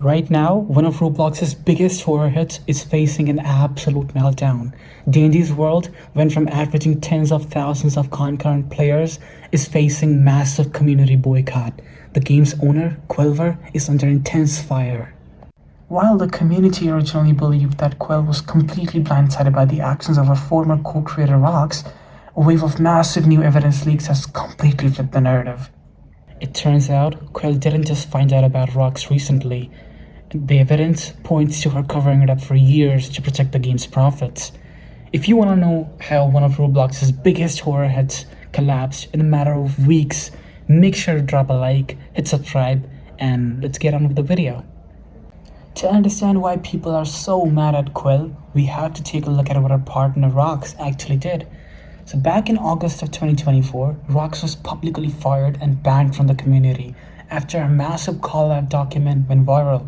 Right now, one of Roblox's biggest horror hits is facing an absolute meltdown. Dandy's World went from averaging tens of thousands of concurrent players is facing massive community boycott. The game's owner, Quilver, is under intense fire. While the community originally believed that Quell was completely blindsided by the actions of her former co-creator Rox, a wave of massive new evidence leaks has completely flipped the narrative. It turns out Quell didn't just find out about Rox recently. The evidence points to her covering it up for years to protect the game's profits. If you want to know how one of Roblox's biggest horror hits collapsed in a matter of weeks, make sure to drop a like, hit subscribe, and let's get on with the video. To understand why people are so mad at Quell, we have to take a look at what her partner Rox actually did. So back in August of 2024, Rox was publicly fired and banned from the community after a massive call-out document went viral.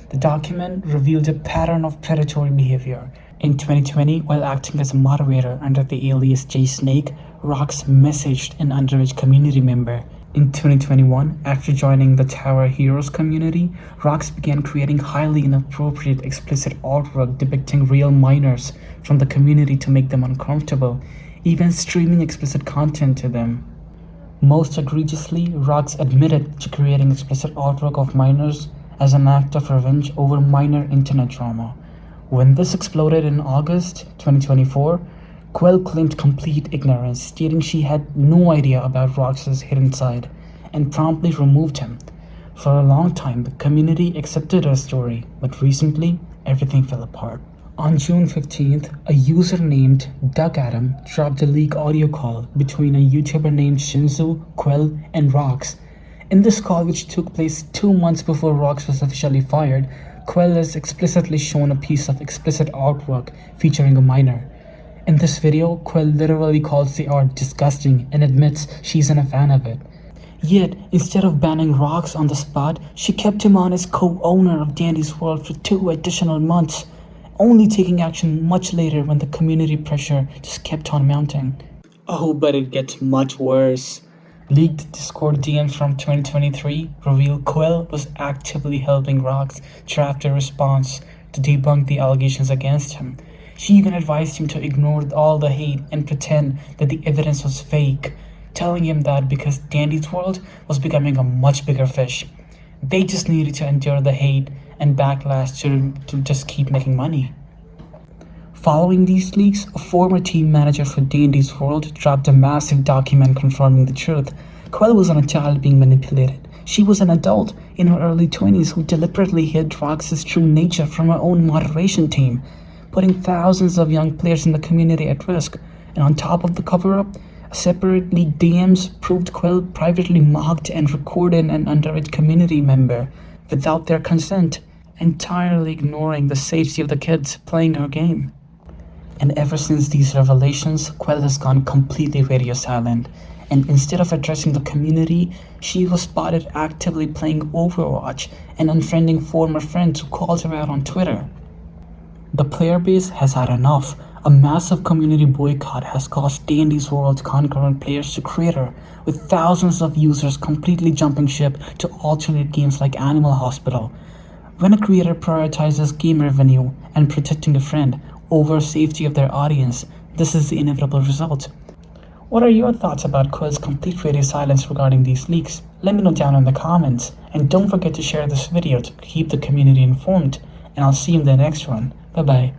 The document revealed a pattern of predatory behavior. In 2020, while acting as a moderator under the alias JSnake, Rox messaged an underage community member. In 2021, after joining the Tower Heroes community, Rox began creating highly inappropriate explicit artwork depicting real minors from the community to make them uncomfortable, even streaming explicit content to them. Most egregiously, Rox admitted to creating explicit artwork of minors as an act of revenge over minor internet trauma. When this exploded in August 2024, Quell claimed complete ignorance, stating she had no idea about Rox's hidden side, and promptly removed him. For a long time, the community accepted her story, but recently, everything fell apart. On June 15th, a user named Doug Adam dropped a leak audio call between a YouTuber named Shinzu, Quell, and Rox. In this call, which took place 2 months before Rox was officially fired, Quell is explicitly shown a piece of explicit artwork featuring a minor. In this video, Quell literally calls the art disgusting and admits she isn't a fan of it. Yet, instead of banning Rox on the spot, she kept him on as co-owner of Dandy's World for 2 additional months, only taking action much later when the community pressure just kept on mounting. Oh, but it gets much worse. Leaked Discord DMs from 2023 reveal Quell was actively helping Rox draft a response to debunk the allegations against him. She even advised him to ignore all the hate and pretend that the evidence was fake, telling him that because Dandy's World was becoming a much bigger fish, they just needed to endure the hate and backlash to just keep making money. Following these leaks, a former team manager for Dandy's World dropped a massive document confirming the truth. Quell wasn't a child being manipulated. She was an adult in her early 20s who deliberately hid Rox's true nature from her own moderation team, putting thousands of young players in the community at risk. And on top of the cover-up, a separate leaked DMs proved Quell privately mocked and recorded an underage community member without their consent, entirely ignoring the safety of the kids playing her game. And ever since these revelations, Quell has gone completely radio silent, and instead of addressing the community, she was spotted actively playing Overwatch and unfriending former friends who called her out on Twitter. The player base has had enough. A massive community boycott has caused Dandy's World's concurrent players to crater, with thousands of users completely jumping ship to alternate games like Animal Hospital. When a creator prioritizes game revenue and protecting a friend over safety of their audience, this is the inevitable result. What are your thoughts about Quell's complete radio silence regarding these leaks? Let me know down in the comments, and don't forget to share this video to keep the community informed, and I'll see you in the next one. Bye bye.